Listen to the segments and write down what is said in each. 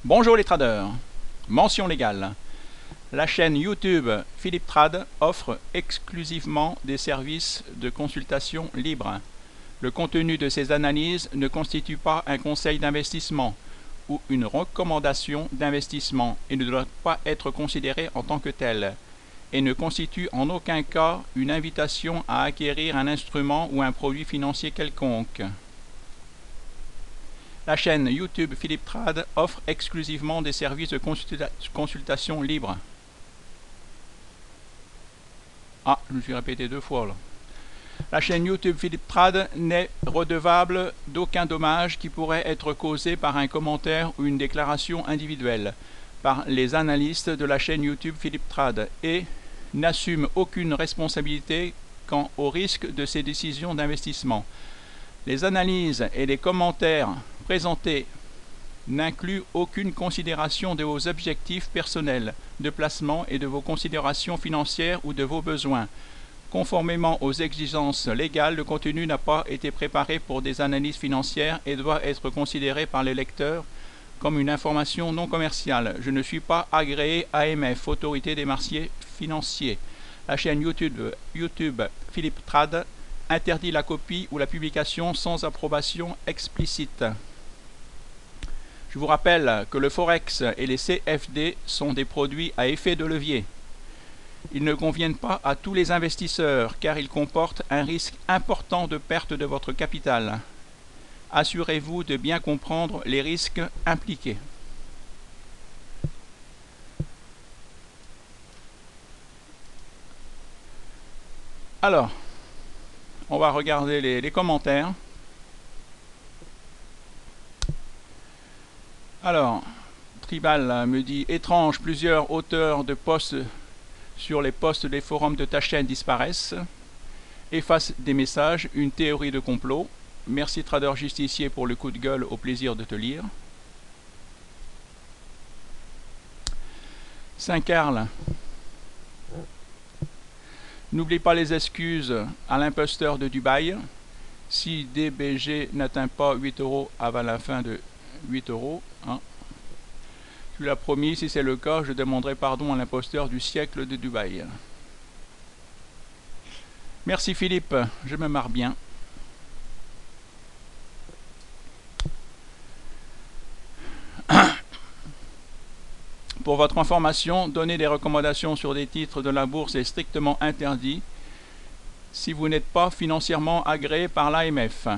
Bonjour les traders. Mention légale. La chaîne YouTube Philippe Trade offre exclusivement des services de consultation libres. Le contenu de ces analyses ne constitue pas un conseil d'investissement ou une recommandation d'investissement et ne doit pas être considéré en tant que tel, et ne constitue en aucun cas une invitation à acquérir un instrument ou un produit financier quelconque. La chaîne YouTube Philippe Trade offre exclusivement des services de consultation libres. Ah, je me suis répété 2 fois là. La chaîne YouTube Philippe Trade n'est redevable d'aucun dommage qui pourrait être causé par un commentaire ou une déclaration individuelle par les analystes de la chaîne YouTube Philippe Trade et n'assume aucune responsabilité quant au risque de ces décisions d'investissement. Les analyses et les commentaires présentés n'incluent aucune considération de vos objectifs personnels de placement et de vos considérations financières ou de vos besoins. Conformément aux exigences légales, le contenu n'a pas été préparé pour des analyses financières et doit être considéré par les lecteurs comme une information non commerciale. Je ne suis pas agréé AMF, Autorité des marchés financiers. La chaîne YouTube Philippe Trade interdit la copie ou la publication sans approbation explicite. Je vous rappelle que le Forex et les CFD sont des produits à effet de levier. Ils ne conviennent pas à tous les investisseurs car ils comportent un risque important de perte de votre capital. Assurez-vous de bien comprendre les risques impliqués. Alors, on va regarder les commentaires. Alors, Tribal me dit « Étrange, plusieurs auteurs de posts sur les posts des forums de ta chaîne disparaissent. Efface des messages, une théorie de complot. Merci Trader Justicier pour le coup de gueule, au plaisir de te lire. » Saint-Carl. N'oublie pas les excuses à l'imposteur de Dubaï. Si DBG n'atteint pas 8 € avant la fin de 8 €, hein. Tu l'as promis, si c'est le cas, je demanderai pardon à l'imposteur du siècle de Dubaï. Merci Philippe, je me marre bien. Pour votre information, donner des recommandations sur des titres de la bourse est strictement interdit si vous n'êtes pas financièrement agréé par l'AMF.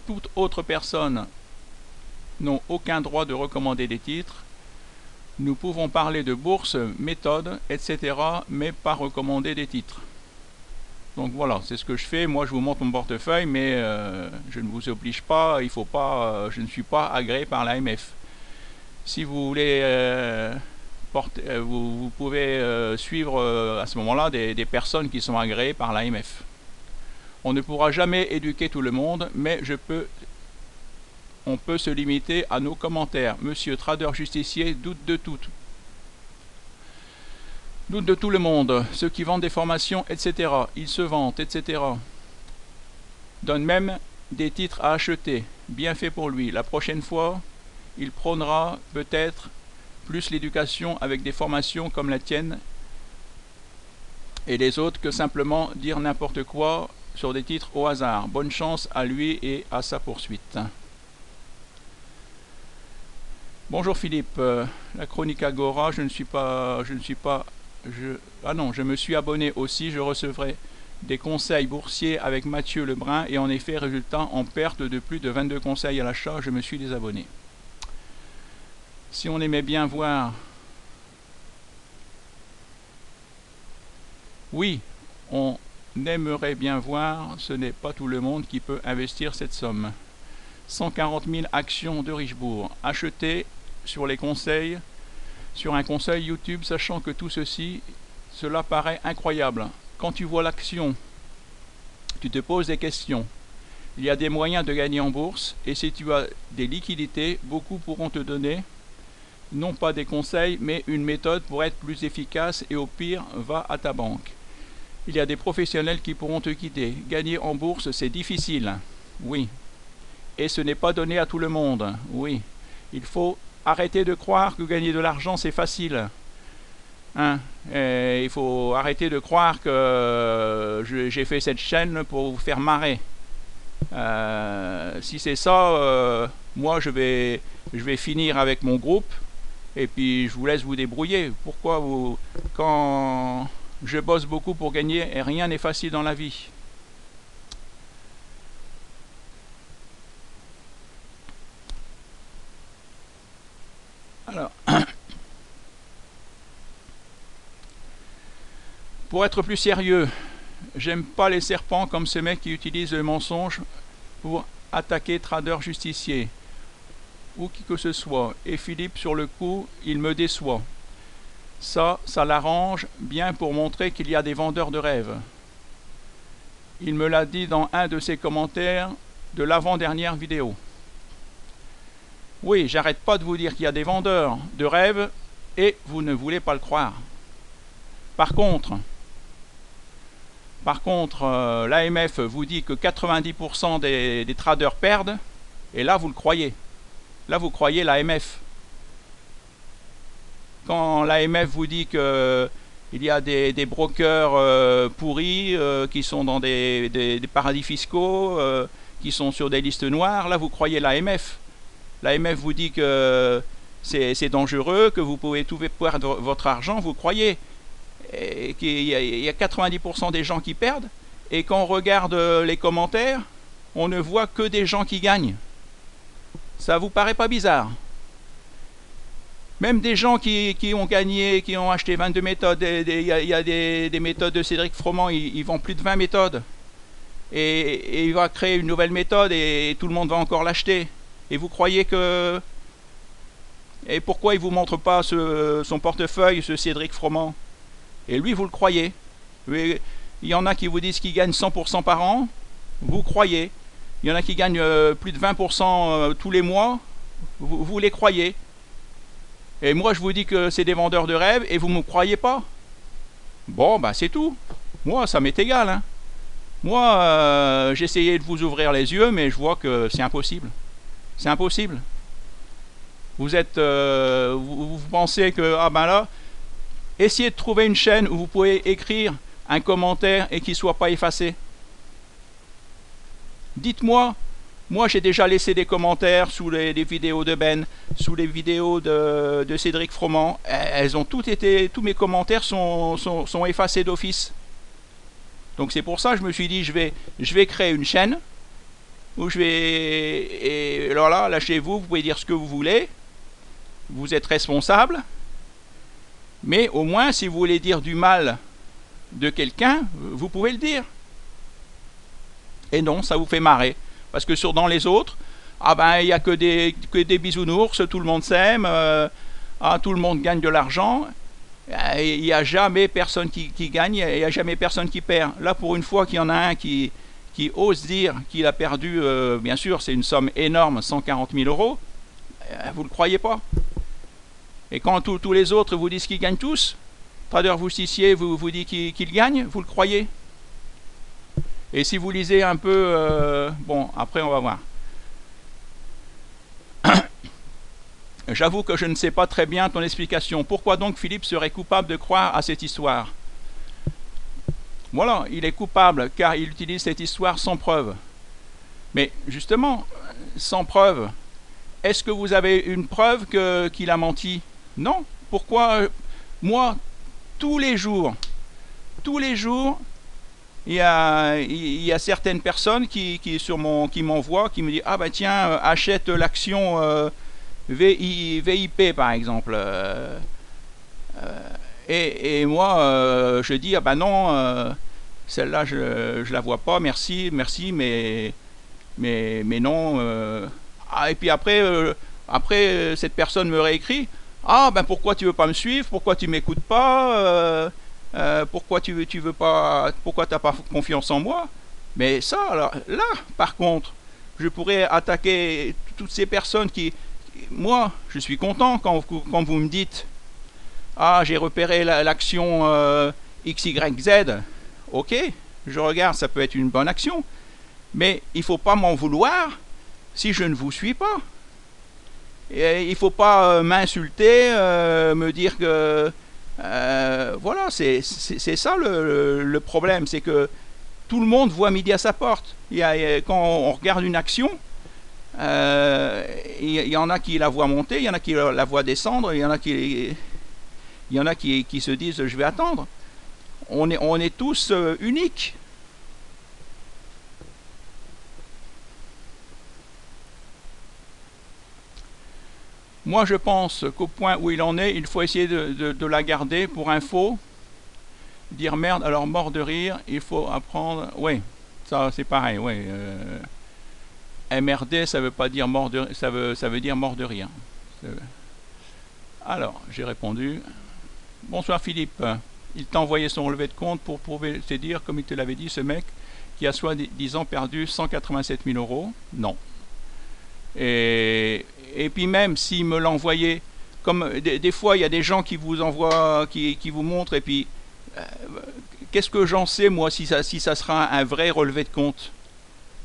Toute autre personne n'ont aucun droit de recommander des titres. Nous pouvons parler de bourse, méthode, etc., mais pas recommander des titres. Donc voilà, c'est ce que je fais. Moi, je vous montre mon portefeuille, mais je ne vous oblige pas. Il faut pas. Je ne suis pas agréé par l'AMF. Si vous voulez, vous pouvez suivre à ce moment-là des personnes qui sont agréées par l'AMF. On ne pourra jamais éduquer tout le monde, mais on peut se limiter à nos commentaires. Monsieur Trader Justicier doute de tout. Doute de tout le monde. Ceux qui vendent des formations, etc. Ils se vantent, etc. Donnent même des titres à acheter. Bien fait pour lui. La prochaine fois, il prônera peut-être plus l'éducation avec des formations comme la tienne et les autres que simplement dire n'importe quoi sur des titres au hasard. Bonne chance à lui et à sa poursuite. Bonjour Philippe, la chronique Agora, je me suis abonné aussi, je recevrai des conseils boursiers avec Mathieu Lebrun et en effet, résultat en perte de plus de 22 conseils à l'achat, je me suis désabonné. Si on aimait bien voir... Oui, on aimerait bien voir, ce n'est pas tout le monde qui peut investir cette somme. 140 000 actions de Richebourg, achetées sur les conseils, sur un conseil YouTube, sachant que tout cela paraît incroyable. Quand tu vois l'action, tu te poses des questions. Il y a des moyens de gagner en bourse, et si tu as des liquidités, beaucoup pourront te donner, non pas des conseils, mais une méthode pour être plus efficace, et au pire, va à ta banque. Il y a des professionnels qui pourront te guider. Gagner en bourse, c'est difficile. Oui. Et ce n'est pas donné à tout le monde. Oui. Il faut arrêter de croire que gagner de l'argent c'est facile. Hein? Il faut arrêter de croire que j'ai fait cette chaîne pour vous faire marrer. Si c'est ça, moi je vais finir avec mon groupe et puis je vous laisse vous débrouiller. Pourquoi vous... Quand je bosse beaucoup pour gagner, rien n'est facile dans la vie. Alors, pour être plus sérieux, j'aime pas les serpents comme ce mec qui utilise le mensonge pour attaquer trader justicier ou qui que ce soit. Et Philippe, sur le coup, il me déçoit. Ça l'arrange bien pour montrer qu'il y a des vendeurs de rêves. Il me l'a dit dans un de ses commentaires de l'avant-dernière vidéo. Oui, j'arrête pas de vous dire qu'il y a des vendeurs de rêves et vous ne voulez pas le croire. Par contre, l'AMF vous dit que 90% des traders perdent, et là vous le croyez. Là vous croyez l'AMF. Quand l'AMF vous dit qu'il y a des brokers pourris qui sont dans des paradis fiscaux, qui sont sur des listes noires, là vous croyez l'AMF. L'AMF vous dit que c'est dangereux, que vous pouvez tout perdre votre argent, vous croyez. Et qu'il y a 90% des gens qui perdent, et quand on regarde les commentaires, on ne voit que des gens qui gagnent. Ça vous paraît pas bizarre? Même des gens qui ont gagné, qui ont acheté 22 méthodes, il y a des méthodes de Cédric Froment, ils vendent plus de 20 méthodes. Et il va créer une nouvelle méthode et tout le monde va encore l'acheter. Et vous croyez que... Et pourquoi il ne vous montre pas son portefeuille, ce Cédric Froment? Et lui, vous le croyez. Il y en a qui vous disent qu'ils gagnent 100% par an, vous croyez. Il y en a qui gagnent plus de 20% tous les mois, vous les croyez. Et moi, je vous dis que c'est des vendeurs de rêves et vous ne me croyez pas. Bon, bah c'est tout. Moi, ça m'est égal. Hein. Moi, j'ai essayé de vous ouvrir les yeux, mais je vois que c'est impossible. C'est impossible. Vous êtes... vous pensez que... Ah ben là... Essayez de trouver une chaîne où vous pouvez écrire un commentaire et qu'il ne soit pas effacé. Dites-moi, moi j'ai déjà laissé des commentaires sous les vidéos de Ben, sous les vidéos de Cédric Froment. Elles ont toutes été, tous mes commentaires sont effacés d'office. Donc c'est pour ça que je me suis dit je vais créer une chaîne où je vais... Et alors là chez vous, vous pouvez dire ce que vous voulez. Vous êtes responsable. Mais au moins, si vous voulez dire du mal de quelqu'un, vous pouvez le dire. Et non, ça vous fait marrer. Parce que dans les autres, ah ben, il n'y a que des bisounours, tout le monde s'aime, tout le monde gagne de l'argent. Il n'y a jamais personne qui gagne, il n'y a jamais personne qui perd. Là, pour une fois qu'il y en a un qui ose dire qu'il a perdu, bien sûr, c'est une somme énorme, 140 000 €, vous ne le croyez pas. Et quand tous les autres vous disent qu'ils gagnent tous, Trader Justicier vous dit qu'ils gagnent, vous le croyez. Et si vous lisez un peu... bon, après on va voir. J'avoue que je ne sais pas très bien ton explication. Pourquoi donc Philippe serait coupable de croire à cette histoire? Voilà, il est coupable car il utilise cette histoire sans preuve. Mais justement, sans preuve, est-ce que vous avez une preuve qu'il a menti? Non. Pourquoi? Moi, tous les jours, il y a certaines personnes qui m'envoient, qui me disent ah bah tiens, achète l'action VIP par exemple. Et moi je dis ah bah non, celle-là je la vois pas, merci, mais non. Et puis après cette personne me réécrit. Ah ben pourquoi tu veux pas me suivre? Pourquoi tu m'écoutes pas? Pourquoi tu veux pas? Pourquoi t'as pas confiance en moi? Mais ça, alors, là, par contre, je pourrais attaquer toutes ces personnes qui... Moi, je suis content quand vous me dites ah, j'ai repéré l'action XYZ. Ok, je regarde, ça peut être une bonne action. Mais il faut pas m'en vouloir si je ne vous suis pas. Et il ne faut pas m'insulter, me dire que... voilà, c'est ça le problème, c'est que tout le monde voit midi à sa porte. Quand on regarde une action, il y en a qui la voient monter, il y en a qui la voient descendre, il y en a qui se disent je vais attendre. On est tous uniques. Moi je pense qu'au point où il en est, il faut essayer de la garder pour info. Dire merde, alors mort de rire, il faut apprendre. Oui, ça c'est pareil, oui. MRD, ça veut pas dire mort de, ça veut dire mort de rire. Alors, j'ai répondu. Bonsoir Philippe. Il t'a envoyé son relevé de compte pour prouver, c'est dire, comme il te l'avait dit, ce mec qui a soi-disant perdu 187 000 euros. Non. Et puis même s'il me l'envoyait, comme des fois il y a des gens qui vous envoient, qui vous montrent, et puis qu'est-ce que j'en sais moi si ça sera un vrai relevé de compte?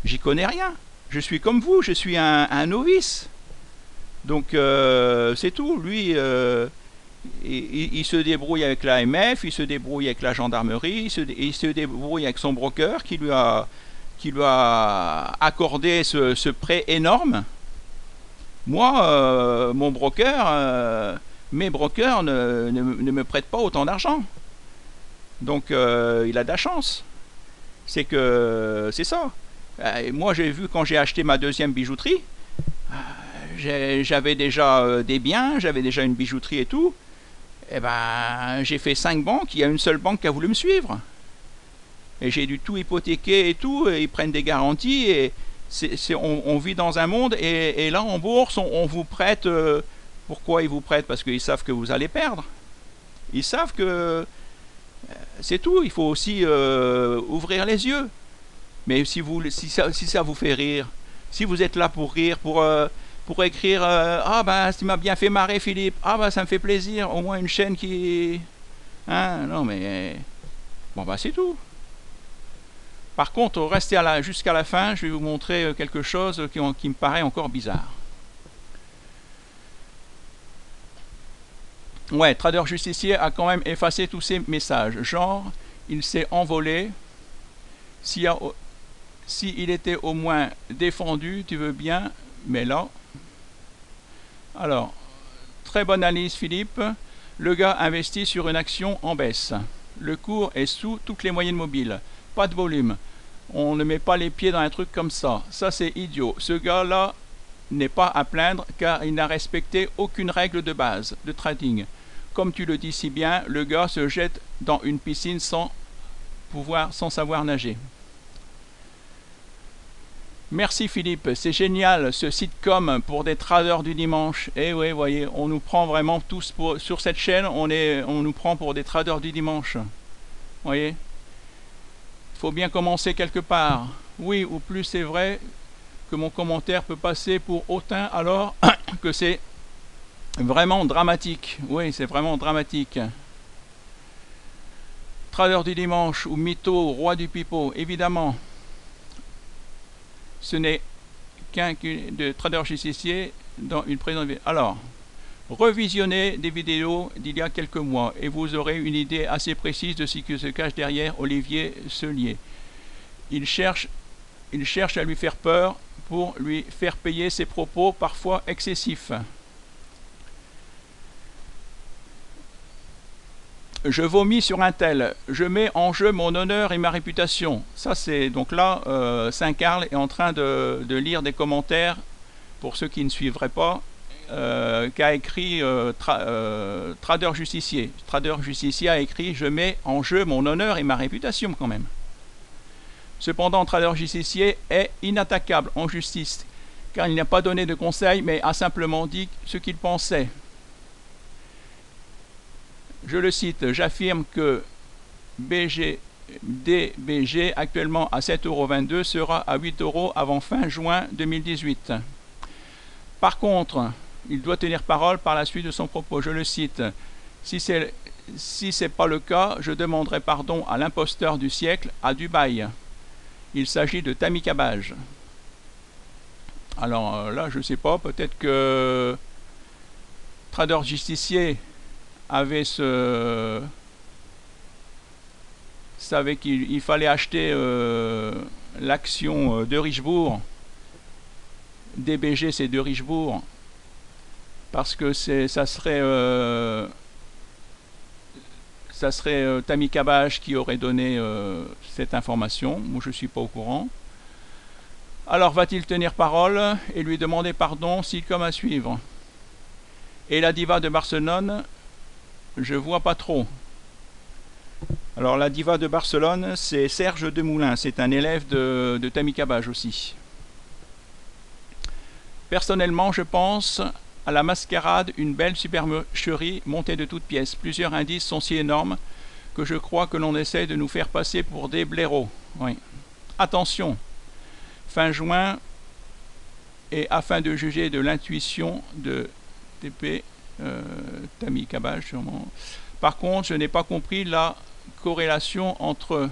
J'y connais rien. Je suis comme vous, je suis un novice. Donc c'est tout. Lui, il se débrouille avec l'AMF, il se débrouille avec la gendarmerie, il se débrouille avec son broker qui lui a accordé ce prêt énorme. Moi, mon broker, mes brokers ne me prêtent pas autant d'argent. Donc il a de la chance. C'est ça. Moi j'ai vu quand j'ai acheté ma deuxième bijouterie, j'avais déjà des biens, j'avais déjà une bijouterie et tout. Et ben j'ai fait 5 banques, il y a une seule banque qui a voulu me suivre. Et j'ai dû tout hypothéquer et tout, et ils prennent des garanties, et on vit dans un monde, et là en bourse on vous prête. Pourquoi ils vous prêtent? Parce qu'ils savent que vous allez perdre. Ils savent que c'est tout, il faut aussi ouvrir les yeux. Mais si ça vous fait rire, si vous êtes là pour rire, pour écrire ah ben tu m'as bien fait marrer Philippe, ah ben ça me fait plaisir, au moins une chaîne qui... Hein, non mais... Bon ben c'est tout. Par contre, restez jusqu'à la fin, je vais vous montrer quelque chose qui me paraît encore bizarre. Ouais, Trader Justicier a quand même effacé tous ces messages. Genre, il s'est envolé. S'il était au moins défendu, tu veux bien, mais là... Alors, très bonne analyse Philippe. Le gars investit sur une action en baisse. Le cours est sous toutes les moyennes mobiles. Pas de volume. On ne met pas les pieds dans un truc comme ça. Ça c'est idiot. Ce gars-là n'est pas à plaindre car il n'a respecté aucune règle de base de trading. Comme tu le dis si bien, le gars se jette dans une piscine sans savoir nager. Merci Philippe, c'est génial ce sitcom pour des traders du dimanche. Eh oui, voyez, on nous prend vraiment tous sur cette chaîne, on nous prend pour des traders du dimanche. Voyez, il faut bien commencer quelque part. Oui, ou plus c'est vrai que mon commentaire peut passer pour hautain alors que c'est vraiment dramatique. Oui, c'est vraiment dramatique. Trader du dimanche ou mytho, roi du pipeau, évidemment. Ce n'est qu'un de Trader Justicier dans une présente vidéo. Alors, revisionnez des vidéos d'il y a quelques mois et vous aurez une idée assez précise de ce qui se cache derrière Olivier Selier. Il cherche à lui faire peur pour lui faire payer ses propos parfois excessifs. Je vomis sur un tel, je mets en jeu mon honneur et ma réputation. Ça c'est donc là, Saint-Carl est en train de lire des commentaires, pour ceux qui ne suivraient pas, qu'a écrit Trader Justicier. Trader Justicier a écrit « Je mets en jeu mon honneur et ma réputation » quand même. Cependant, Trader Justicier est inattaquable en justice, car il n'a pas donné de conseils, mais a simplement dit ce qu'il pensait. Je le cite, j'affirme que DBG actuellement à 7,22 € sera à 8 € avant fin juin 2018. Par contre, il doit tenir parole par la suite de son propos. Je le cite, si c'est pas le cas, je demanderai pardon à l'imposteur du siècle à Dubaï. Il s'agit de Tammy Cabage. Alors là, je sais pas, peut-être que Trader Justicier avait savait qu'il fallait acheter l'action de Richebourg, DBG c'est de Richebourg, parce que ça serait Tammy Cabage qui aurait donné cette information. Moi je ne suis pas au courant. Alors va-t-il tenir parole et lui demander pardon si comme à suivre? Et la diva de Barcelone, je vois pas trop. Alors la diva de Barcelone, c'est Serge Demoulin, c'est un élève de Tammy Cabage aussi. Personnellement, je pense à la mascarade, une belle supercherie montée de toutes pièces. Plusieurs indices sont si énormes que je crois que l'on essaie de nous faire passer pour des blaireaux. Oui. Attention, fin juin, et afin de juger de l'intuition de TP, Tammy Cabage sûrement. Par contre, je n'ai pas compris la corrélation entre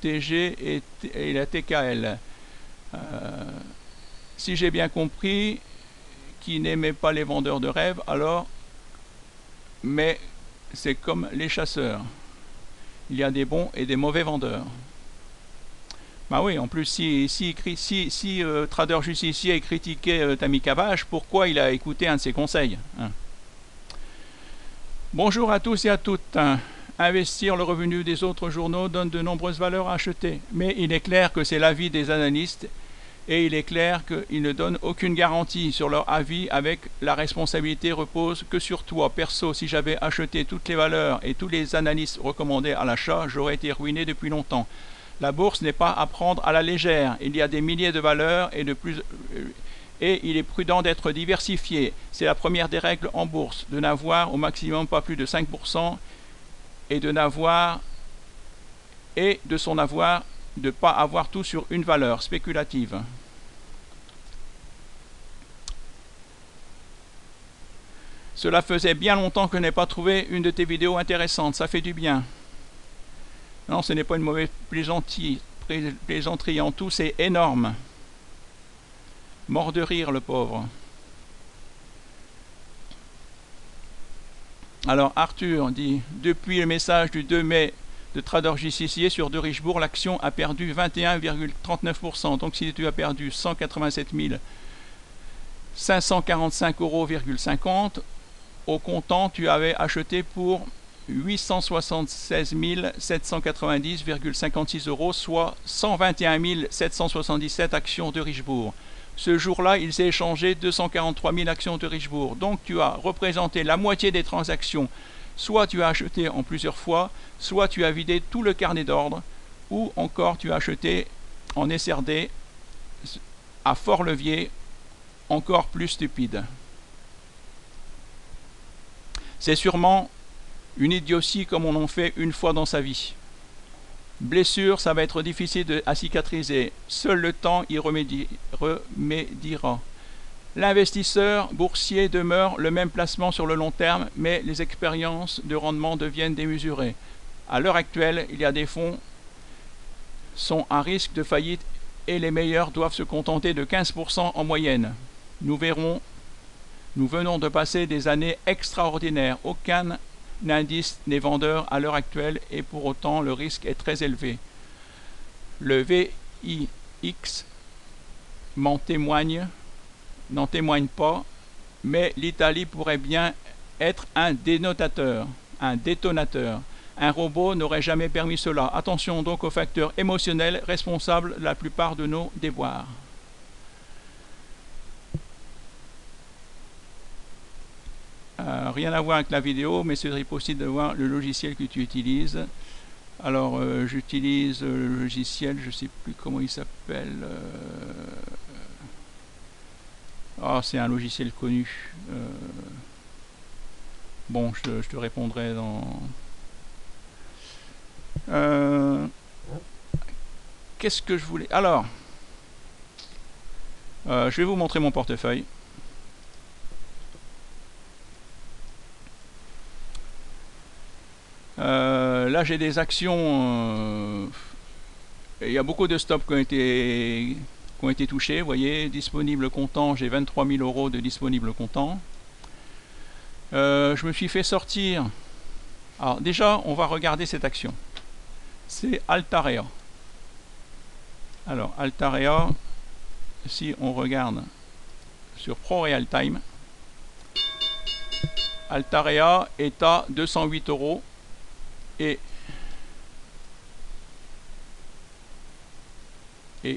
TG et la TKL. Si j'ai bien compris, qui n'aimait pas les vendeurs de rêves, alors, mais c'est comme les chasseurs. Il y a des bons et des mauvais vendeurs. Bah oui, en plus, si Trader Justicier critiquait Tammy Cabage, pourquoi il a écouté un de ses conseils, hein? Bonjour à tous et à toutes. Investir le revenu des autres journaux donne de nombreuses valeurs à acheter, mais il est clair que c'est l'avis des analystes et il est clair qu'ils ne donnent aucune garantie sur leur avis. Avec la responsabilité repose que sur toi. Perso, si j'avais acheté toutes les valeurs et tous les analystes recommandés à l'achat, j'aurais été ruiné depuis longtemps. La bourse n'est pas à prendre à la légère. Il y a des milliers de valeurs et il est prudent d'être diversifié. C'est la première des règles en bourse, de n'avoir au maximum pas plus de 5% et de ne pas avoir tout sur une valeur spéculative. Cela faisait bien longtemps que je n'ai pas trouvé une de tes vidéos intéressantes, ça fait du bien. Non, ce n'est pas une mauvaise plaisanterie en tout, c'est énorme. Mort de rire le pauvre. Alors Arthur dit, depuis le message du 2 mai de Trader Justicier sur de Richebourg, l'action a perdu 21,39%. Donc si tu as perdu 187 545,50 €, au comptant tu avais acheté pour 876 790,56 €, soit 121 777 actions de Richebourg. Ce jour-là, il s'est échangé 243 000 actions de Richebourg. Donc tu as représenté la moitié des transactions. Soit tu as acheté en plusieurs fois, soit tu as vidé tout le carnet d'ordre, ou encore tu as acheté en SRD à fort levier, encore plus stupide. C'est sûrement une idiotie comme on en fait une fois dans sa vie. Blessure, ça va être difficile à cicatriser. Seul le temps y remédiera. L'investisseur boursier demeure le même placement sur le long terme, mais les expériences de rendement deviennent démesurées. À l'heure actuelle, il y a des fonds sont à risque de faillite et les meilleurs doivent se contenter de 15% en moyenne. Nous venons de passer des années extraordinaires. Aucun indice n'est vendeur à l'heure actuelle et pour autant le risque est très élevé. Le VIX n'en témoigne pas, mais l'Italie pourrait bien être un détonateur. Un robot n'aurait jamais permis cela. Attention donc aux facteurs émotionnels responsables de la plupart de nos déboires. Rien à voir avec la vidéo, mais c'est possible de voir le logiciel que tu utilises. Alors, j'utilise le logiciel, je ne sais plus comment il s'appelle. C'est un logiciel connu. Bon, je te répondrai dans... Qu'est-ce que je voulais... Alors, je vais vous montrer mon portefeuille. Là j'ai des actions, il y a beaucoup de stops qui ont été touchés, vous voyez, disponible comptant, j'ai 23 000 € de disponible comptant. Je me suis fait sortir. Alors déjà, on va regarder cette action. C'est Altarea. Alors Altarea, si on regarde sur ProRealTime, Altarea est à 208 € et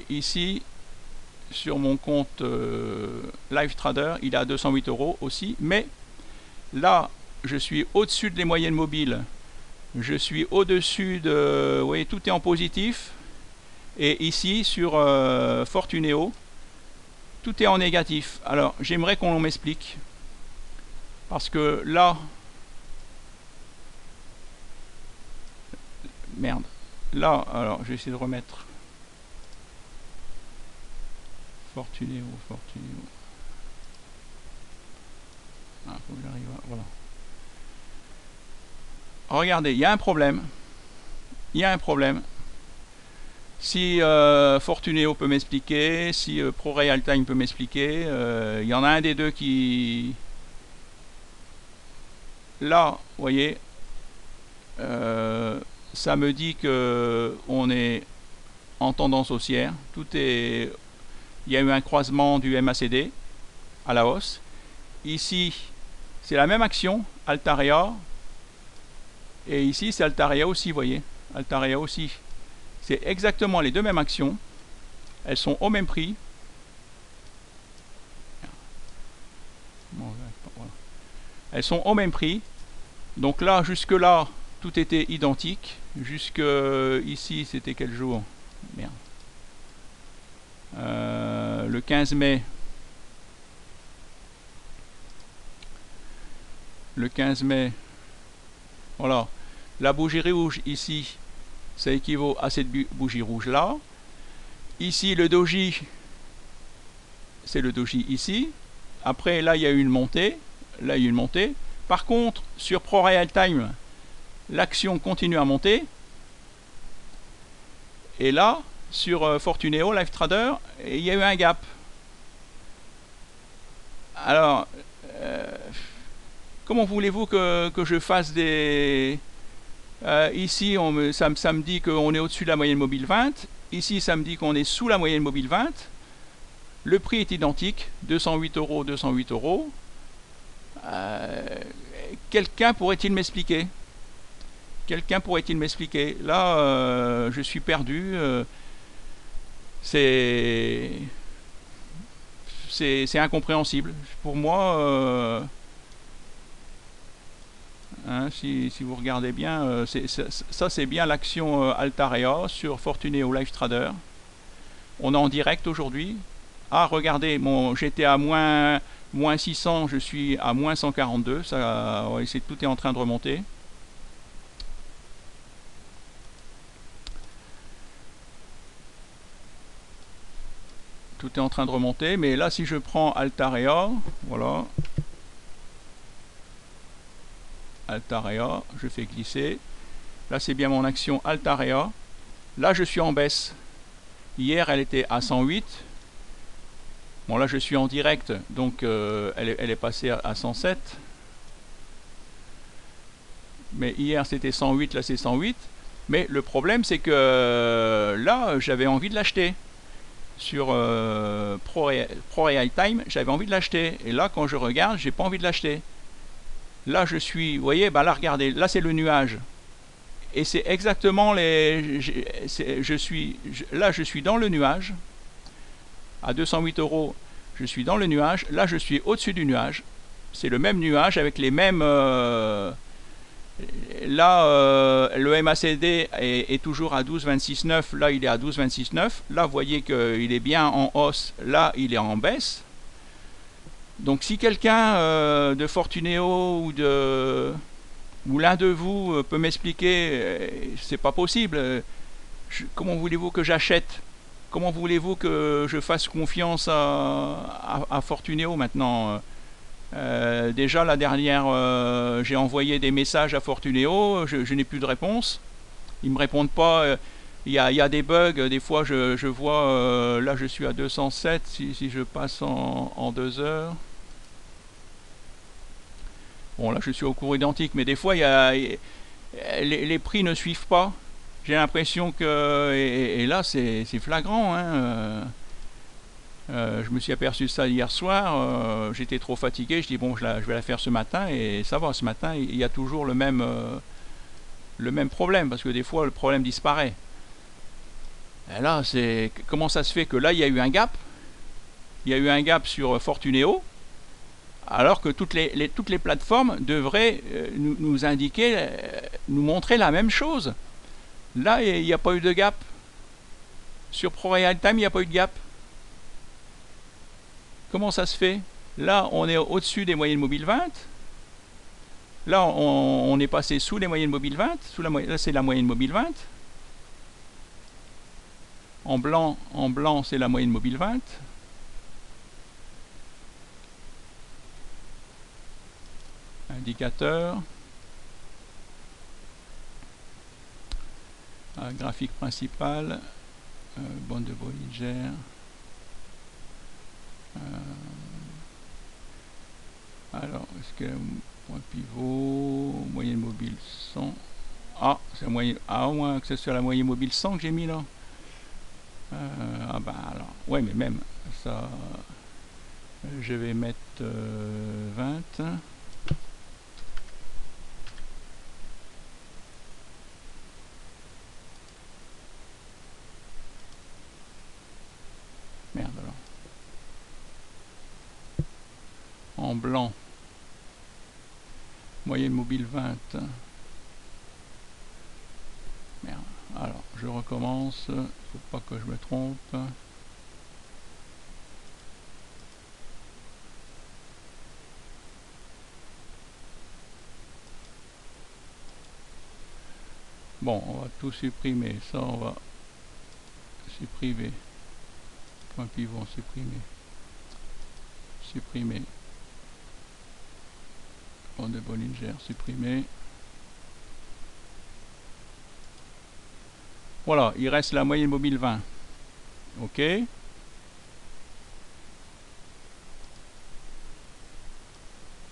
ici sur mon compte LiveTrader il est à 208 € aussi, mais là je suis au-dessus des moyennes mobiles, je suis au-dessus de, vous voyez, tout est en positif, et ici sur Fortuneo tout est en négatif. Alors j'aimerais qu'on m'explique, parce que là, merde, là, alors je vais essayer de remettre Fortuneo. Ah, faut que j'arrive à, voilà. Regardez, il y a un problème. Si Fortuneo peut m'expliquer, si ProRealTime peut m'expliquer, il y en a un des deux qui... Là, vous voyez, ça me dit que on est en tendance haussière. Tout est... Il y a eu un croisement du MACD à la hausse. Ici, c'est la même action, Altarea. Et ici, c'est Altarea aussi, vous voyez. Altarea aussi. C'est exactement les deux mêmes actions. Elles sont au même prix. Elles sont au même prix. Donc là, jusque là, tout était identique. Jusque ici, c'était quel jour? Merde. Le 15 mai. Le 15 mai. Voilà. La bougie rouge ici, ça équivaut à cette bougie rouge là. Ici, le doji, c'est le doji ici. Après, là, il y a eu une montée. Là, il y a eu une montée. Par contre, sur ProRealTime, l'action continue à monter. Et là, sur Fortuneo, LiveTrader, il y a eu un gap. Alors, comment voulez-vous que je fasse des... ici, ça me dit qu'on est au-dessus de la moyenne mobile 20. Ici, ça me dit qu'on est sous la moyenne mobile 20. Le prix est identique, 208 €, 208 €. Quelqu'un pourrait-il m'expliquer? Là, je suis perdu. C'est incompréhensible. Pour moi, hein, si vous regardez bien, ça c'est bien l'action Altarea sur Fortuneo LiveTrader. On est en direct aujourd'hui. Ah, regardez, j'étais à moins 600, je suis à moins 142. Ça, ouais, tout est en train de remonter. Tout est en train de remonter, mais là, si je prends Altarea, voilà. Altarea, je fais glisser. Là, c'est bien mon action Altarea. Là, je suis en baisse. Hier, elle était à 108. Bon, là, je suis en direct, donc elle est passée à 107. Mais hier, c'était 108, là, c'est 108. Mais le problème, c'est que là, j'avais envie de l'acheter. Sur ProRealTime, j'avais envie de l'acheter. Et là, quand je regarde, j'ai pas envie de l'acheter. Là, je suis, vous voyez, bah là, regardez, là, c'est le nuage. Et c'est exactement les... Là, je suis dans le nuage. À 208 €, je suis dans le nuage. Là, je suis au-dessus du nuage. C'est le même nuage avec les mêmes... Là, le MACD est toujours à 12,26,9. Là, il est à 12,26,9. Là, vous voyez qu'il est bien en hausse. Là, il est en baisse. Donc, si quelqu'un de Fortuneo ou l'un de vous peut m'expliquer, c'est pas possible. Comment voulez-vous que j'achète? Comment voulez-vous que je fasse confiance à Fortuneo maintenant? Déjà la dernière, j'ai envoyé des messages à Fortuneo, je n'ai plus de réponse. Ils me répondent pas. Il y a des bugs. Des fois, je vois. Là, je suis à 207. Si je passe en 2 heures. Bon, là, je suis au cours identique, mais des fois, les prix ne suivent pas. J'ai l'impression que... Et là, c'est flagrant, hein. Je me suis aperçu de ça hier soir. J'étais trop fatigué. Je dis, bon, je vais la faire ce matin. Et ça va, ce matin, il y a toujours le même problème. Parce que des fois, le problème disparaît. Et là, comment ça se fait que là, il y a eu un gap? Il y a eu un gap sur Fortuneo. Alors que toutes les plateformes devraient nous indiquer, nous montrer la même chose. Là, il n'y a pas eu de gap. Sur ProRealTime, il n'y a pas eu de gap. Comment ça se fait? Là, on est au-dessus des moyennes mobiles 20. Là, on est passé sous les moyennes mobiles 20. Là, c'est la moyenne mobile 20. En blanc, c'est la moyenne mobile 20. Indicateur. Graphique principal. Bande de Bollinger. Alors, est-ce que point pivot, moyenne mobile 100. Ah, c'est la moyenne. Ah, au moins que ce soit la moyenne mobile 100 que j'ai mis là. Ah bah alors, ouais, mais même ça, je vais mettre 20. Merde alors. En blanc. Moyenne mobile 20. Merde. Alors, je recommence. Faut pas que je me trompe. Bon, on va tout supprimer. Ça, on va supprimer. Point pivot, supprimer. Supprimer. Bande de Bollinger, supprimer. Voilà, il reste la moyenne mobile 20. OK. Et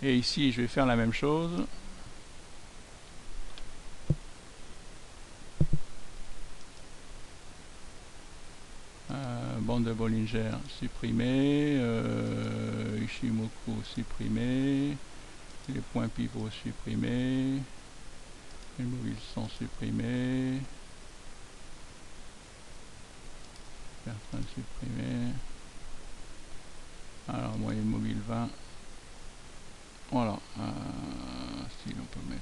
ici, je vais faire la même chose. Bande de Bollinger, supprimer. Ishimoku, supprimer. Les points pivots, supprimer. Les mobiles 100, supprimer. Bertrand, supprimer. Alors, moyenne mobile 20. Voilà. Si on peut mettre.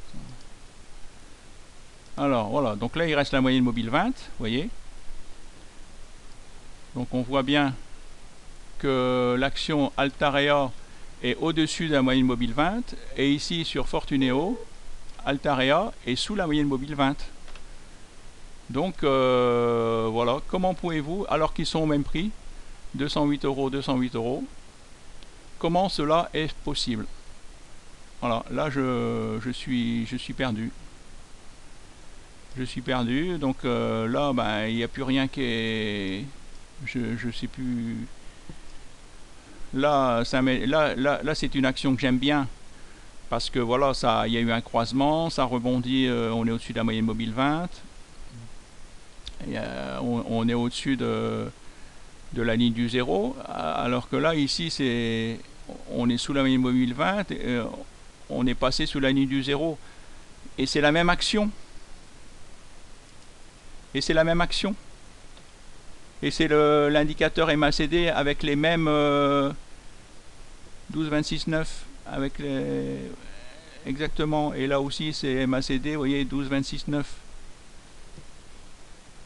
Alors, voilà. Donc là, il reste la moyenne mobile 20. Vous voyez. Donc on voit bien que l'action Altarea est au-dessus de la moyenne mobile 20. Et ici, sur Fortuneo, Altarea est sous la moyenne mobile 20. Donc voilà, comment pouvez-vous, alors qu'ils sont au même prix, 208 €, 208 €, comment cela est possible? Voilà, là je suis perdu. Je suis perdu, donc là ben, il n'y a plus rien qui est... Je sais plus... Là, là c'est une action que j'aime bien. Parce que voilà, il y a eu un croisement, ça rebondit, on est au-dessus de la moyenne mobile 20. Et, on est au-dessus de la ligne du 0. Alors que là, ici, on est sous la moyenne mobile 20. Et, on est passé sous la ligne du 0. Et c'est la même action. Et c'est la même action. Et c'est l'indicateur MACD avec les mêmes 12, 26, 9 avec les... Exactement. Et là aussi c'est MACD, vous voyez, 12, 26, 9.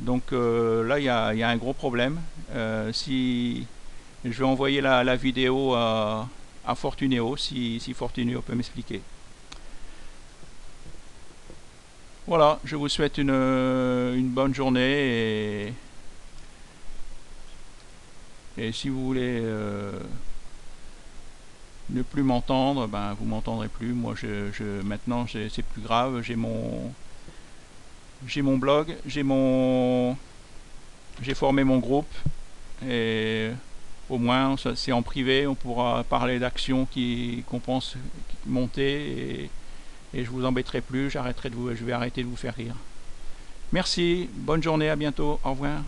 Donc là il y a un gros problème. Si je vais envoyer la vidéo à Fortuneo, si Fortuneo peut m'expliquer. Voilà, je vous souhaite une bonne journée et si vous voulez ne plus m'entendre, ben vous m'entendrez plus. Moi maintenant c'est plus grave, j'ai mon blog, j'ai formé mon groupe et Au moins, c'est en privé, on pourra parler d'actions qu'on pense monter et je vous embêterai plus, je vais arrêter de vous faire rire. Merci, bonne journée, à bientôt, au revoir.